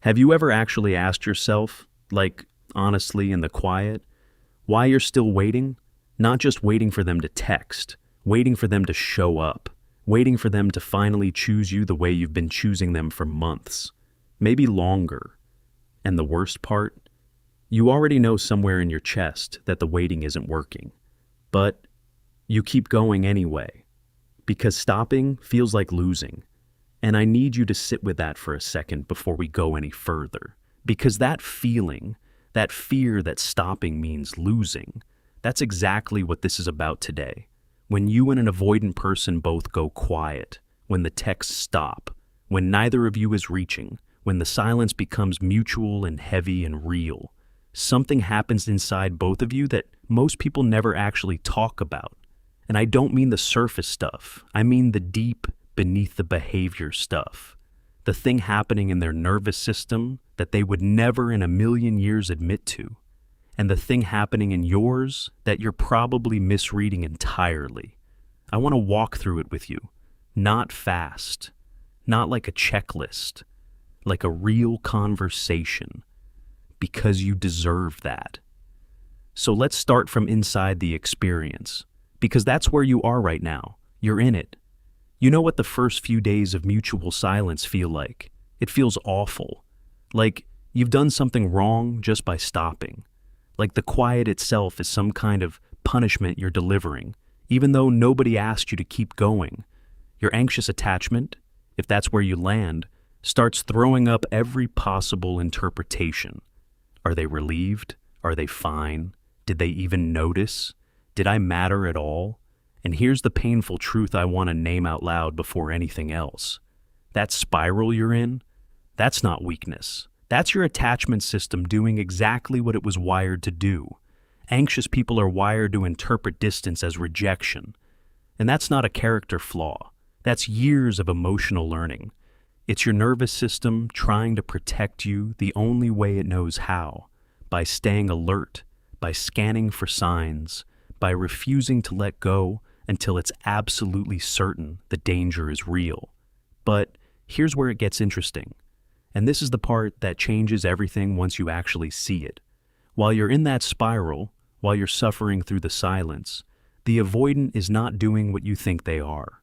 Have you ever actually asked yourself, like honestly in the quiet, why you're still waiting? Not just waiting for them to text, waiting for them to show up, waiting for them to finally choose you the way you've been choosing them for months, maybe longer. And the worst part? You already know somewhere in your chest that the waiting isn't working. But you keep going anyway, because stopping feels like losing. And I need you to sit with that for a second before we go any further. Because that feeling, that fear that stopping means losing, that's exactly what this is about today. When you and an avoidant person both go quiet, when the texts stop, when neither of you is reaching, when the silence becomes mutual and heavy and real, something happens inside both of you that most people never actually talk about. And I don't mean the surface stuff. I mean the deep, beneath the behavior stuff. The thing happening in their nervous system that they would never in a million years admit to. And the thing happening in yours that you're probably misreading entirely. I want to walk through it with you. Not fast. Not like a checklist. Like a real conversation. Because you deserve that. So let's start from inside the experience, because that's where you are right now. You're in it. You know what the first few days of mutual silence feel like. It feels awful. Like you've done something wrong just by stopping. Like the quiet itself is some kind of punishment you're delivering, even though nobody asked you to keep going. Your anxious attachment, if that's where you land, starts throwing up every possible interpretation. Are they relieved? Are they fine? Did they even notice? Did I matter at all? And here's the painful truth I want to name out loud before anything else. That spiral you're in, that's not weakness. That's your attachment system doing exactly what it was wired to do. Anxious people are wired to interpret distance as rejection. And that's not a character flaw. That's years of emotional learning. It's your nervous system trying to protect you the only way it knows how, by staying alert, by scanning for signs, by refusing to let go until it's absolutely certain the danger is real. But here's where it gets interesting. And this is the part that changes everything once you actually see it. While you're in that spiral, while you're suffering through the silence, the avoidant is not doing what you think they are.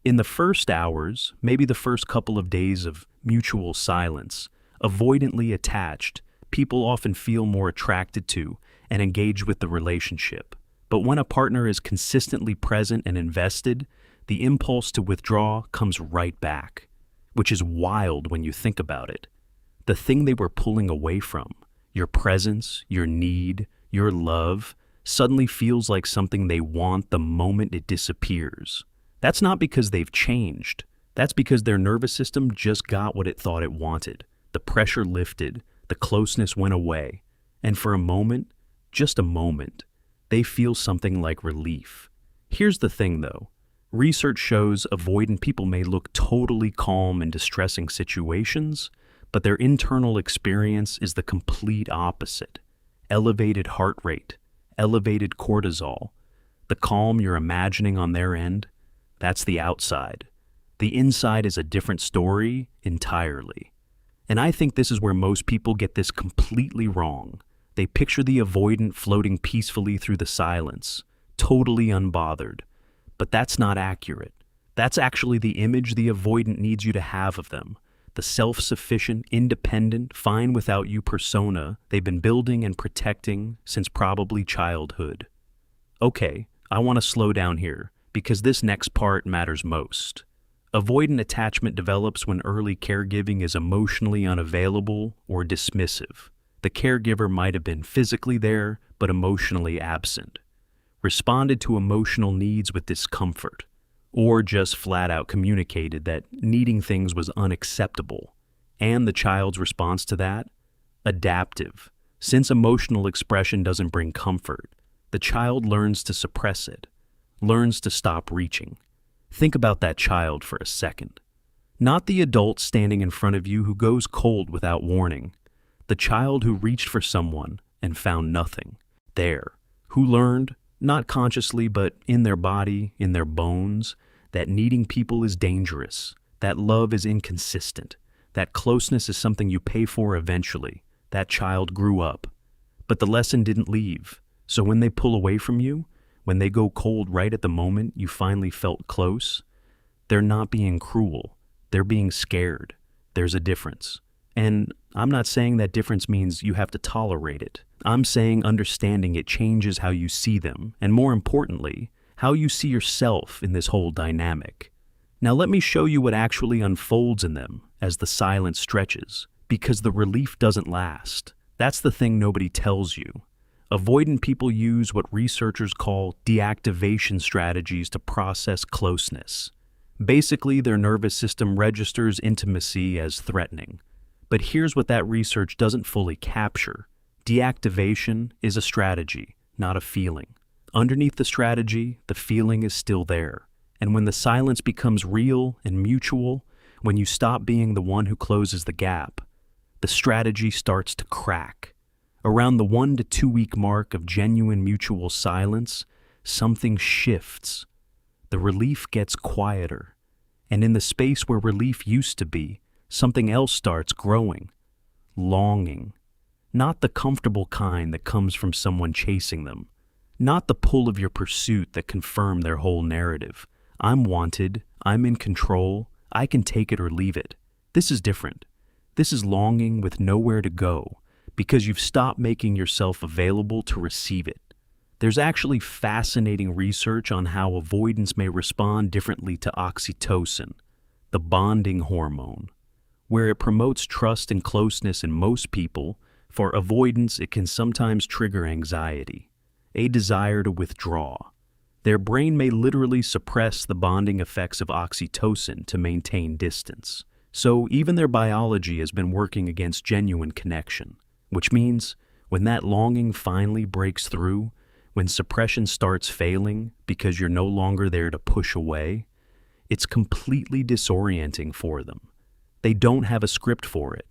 In the first hours, maybe the first couple of days of mutual silence, avoidantly attached, people often feel more attracted to and engaged with the relationship. But when a partner is consistently present and invested, the impulse to withdraw comes right back, which is wild when you think about it. The thing they were pulling away from, your presence, your need, your love, suddenly feels like something they want the moment it disappears. That's not because they've changed. That's because their nervous system just got what it thought it wanted. The pressure lifted, the closeness went away, and for a moment, just a moment, they feel something like relief. Here's the thing though. Research shows avoidant people may look totally calm in distressing situations, but their internal experience is the complete opposite. Elevated heart rate, elevated cortisol. The calm you're imagining on their end, that's the outside. The inside is a different story entirely. And I think this is where most people get this completely wrong. They picture the avoidant floating peacefully through the silence, totally unbothered. But that's not accurate. That's actually the image the avoidant needs you to have of them. The self-sufficient, independent, fine without you persona they've been building and protecting since probably childhood. Okay, I want to slow down here, because this next part matters most. Avoidant attachment develops when early caregiving is emotionally unavailable or dismissive. The caregiver might have been physically there, but emotionally absent. Responded to emotional needs with discomfort, or just flat out communicated that needing things was unacceptable. And the child's response to that? Adaptive. Since emotional expression doesn't bring comfort, the child learns to suppress it, learns to stop reaching. Think about that child for a second. Not the adult standing in front of you who goes cold without warning. The child who reached for someone and found nothing. There. Who learned, not consciously but in their body, in their bones, that needing people is dangerous, that love is inconsistent, That closeness is something you pay for eventually. That child grew up. But the lesson didn't leave. So when they pull away from you, when they go cold right at the moment you finally felt close, they're not being cruel. They're being scared. There's a difference. And I'm not saying that difference means you have to tolerate it. I'm saying understanding it changes how you see them, and more importantly, how you see yourself in this whole dynamic. Now let me show you what actually unfolds in them as the silence stretches, because the relief doesn't last. That's the thing nobody tells you. Avoidant people use what researchers call deactivation strategies to process closeness. Basically, their nervous system registers intimacy as threatening. But here's what that research doesn't fully capture. Deactivation is a strategy, not a feeling. Underneath the strategy, the feeling is still there. And when the silence becomes real and mutual, when you stop being the one who closes the gap, the strategy starts to crack. Around the 1 to 2 week mark of genuine mutual silence, something shifts. The relief gets quieter. And in the space where relief used to be, something else starts growing. Longing. Not the comfortable kind that comes from someone chasing them. Not the pull of your pursuit that confirm their whole narrative. I'm wanted, I'm in control, I can take it or leave it. This is different. This is longing with nowhere to go, because you've stopped making yourself available to receive it. There's actually fascinating research on how avoidance may respond differently to oxytocin, the bonding hormone. Where it promotes trust and closeness in most people, for avoidance it can sometimes trigger anxiety, a desire to withdraw. Their brain may literally suppress the bonding effects of oxytocin to maintain distance. So even their biology has been working against genuine connection, which means when that longing finally breaks through, when suppression starts failing because you're no longer there to push away, it's completely disorienting for them. They don't have a script for it.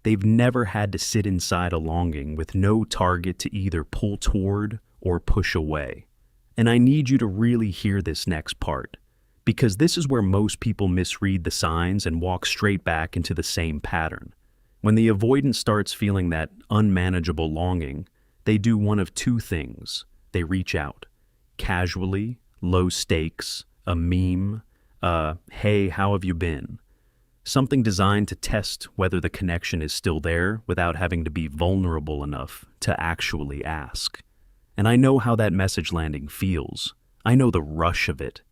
They've never had to sit inside a longing with no target to either pull toward or push away. And I need you to really hear this next part, because this is where most people misread the signs and walk straight back into the same pattern. When the avoidant starts feeling that unmanageable longing, they do one of two things. They reach out. Casually, low stakes, a meme, hey, how have you been? Something designed to test whether the connection is still there without having to be vulnerable enough to actually ask. And I know how that message landing feels. I know the rush of it,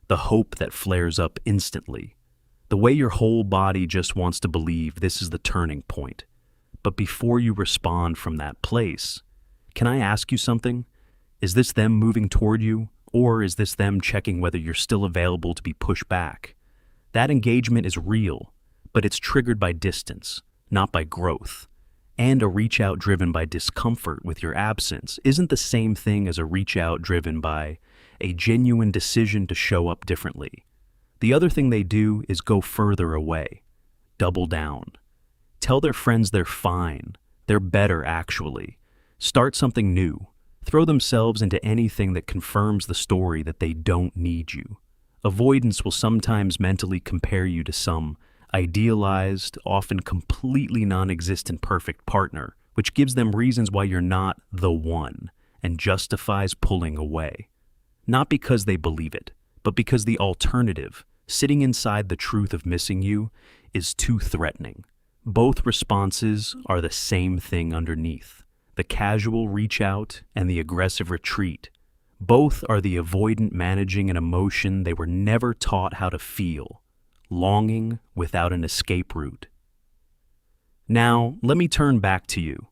the hope that flares up instantly, the way your whole body just wants to believe this is the turning point. But before you respond from that place, can I ask you something? Is this them moving toward you, or is this them checking whether you're still available to be pushed back? That engagement is real, but it's triggered by distance, not by growth. And a reach-out driven by discomfort with your absence isn't the same thing as a reach-out driven by a genuine decision to show up differently. The other thing they do is go further away, double down. Tell their friends they're fine, they're better actually. Start something new. Throw themselves into anything that confirms the story that they don't need you. Avoidance will sometimes mentally compare you to some idealized, often completely non-existent perfect partner, which gives them reasons why you're not the one and justifies pulling away. Not because they believe it, but because the alternative, sitting inside the truth of missing you, is too threatening. Both responses are the same thing underneath, the casual reach out and the aggressive retreat. Both are the avoidant managing an emotion they were never taught how to feel, longing without an escape route. Now, let me turn back to you,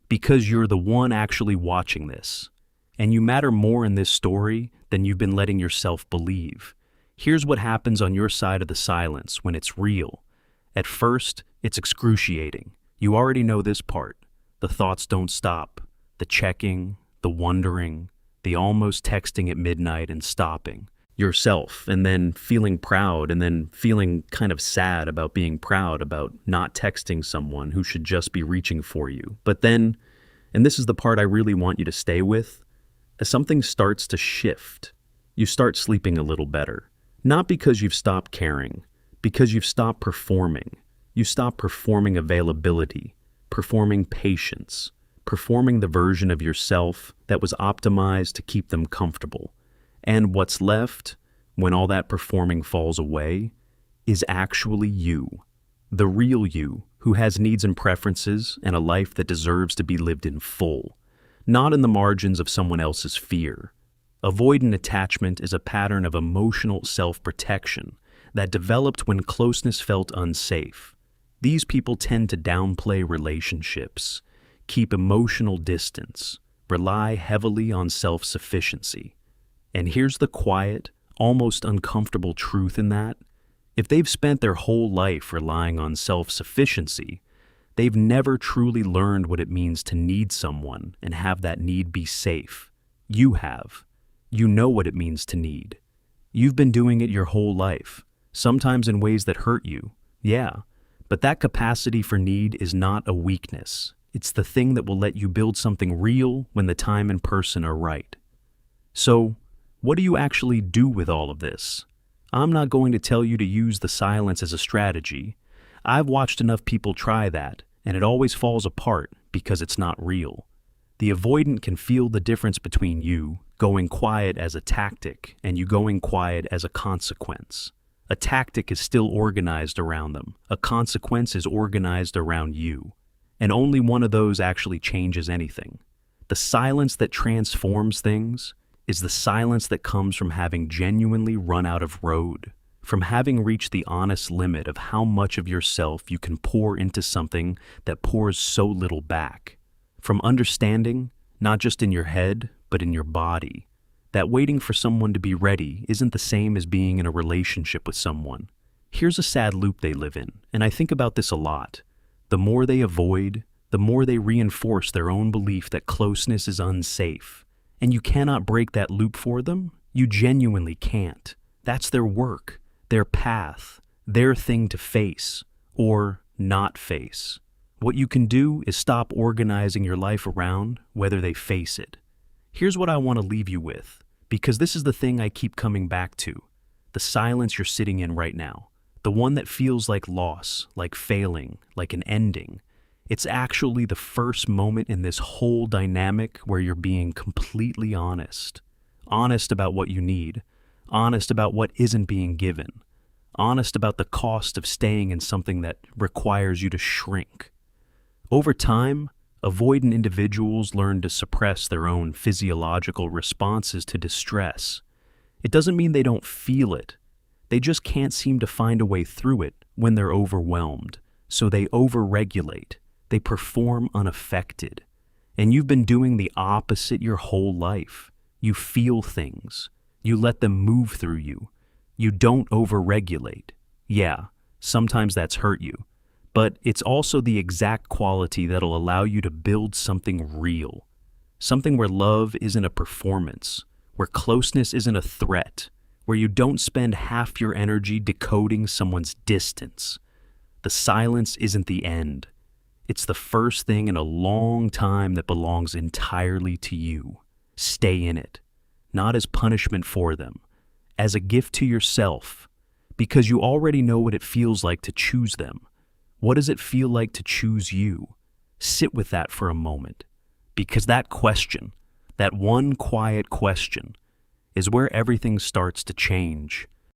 because you're the one actually watching this, and you matter more in this story than you've been letting yourself believe. Here's what happens on your side of the silence when it's real. At first, it's excruciating. You already know this part. The thoughts don't stop. The checking, the wondering, the almost texting at midnight and stopping. Yourself, and then feeling proud, and then feeling kind of sad about being proud about not texting someone who should just be reaching for you. But then, and this is the part I really want you to stay with, as something starts to shift, you start sleeping a little better. Not because you've stopped caring, because you've stopped performing. You stop performing availability, performing patience, performing the version of yourself that was optimized to keep them comfortable. And what's left, when all that performing falls away, is actually you, the real you, who has needs and preferences and a life that deserves to be lived in full, not in the margins of someone else's fear. Avoidant attachment is a pattern of emotional self-protection that developed when closeness felt unsafe. These people tend to downplay relationships, keep emotional distance, rely heavily on self-sufficiency. And here's the quiet, almost uncomfortable truth in that. If they've spent their whole life relying on self-sufficiency, they've never truly learned what it means to need someone and have that need be safe. You have. You know what it means to need. You've been doing it your whole life, sometimes in ways that hurt you. Yeah, but that capacity for need is not a weakness. It's the thing that will let you build something real when the time and person are right. So, what do you actually do with all of this? I'm not going to tell you to use the silence as a strategy. I've watched enough people try that, and it always falls apart because it's not real. The avoidant can feel the difference between you going quiet as a tactic and you going quiet as a consequence. A tactic is still organized around them. A consequence is organized around you. And only one of those actually changes anything. The silence that transforms things is the silence that comes from having genuinely run out of road, from having reached the honest limit of how much of yourself you can pour into something that pours so little back, from understanding, not just in your head, but in your body, that waiting for someone to be ready isn't the same as being in a relationship with someone. Here's a sad loop they live in, and I think about this a lot. The more they avoid, the more they reinforce their own belief that closeness is unsafe. And you cannot break that loop for them. You genuinely can't. That's their work, their path, their thing to face, or not face. What you can do is stop organizing your life around whether they face it. Here's what I want to leave you with, because this is the thing I keep coming back to. The silence you're sitting in right now. The one that feels like loss, like failing, like an ending. It's actually the first moment in this whole dynamic where you're being completely honest. Honest about what you need. Honest about what isn't being given. Honest about the cost of staying in something that requires you to shrink. Over time, avoidant individuals learn to suppress their own physiological responses to distress. It doesn't mean they don't feel it. They just can't seem to find a way through it when they're overwhelmed. So they overregulate. They perform unaffected. And you've been doing the opposite your whole life. You feel things. You let them move through you. You don't overregulate. Yeah, sometimes that's hurt you. But it's also the exact quality that'll allow you to build something real. Something where love isn't a performance. Where closeness isn't a threat. Where you don't spend half your energy decoding someone's distance. The silence isn't the end. It's the first thing in a long time that belongs entirely to you. Stay in it, not as punishment for them, as a gift to yourself, because you already know what it feels like to choose them. What does it feel like to choose you? Sit with that for a moment, because that question, that one quiet question, is where everything starts to change.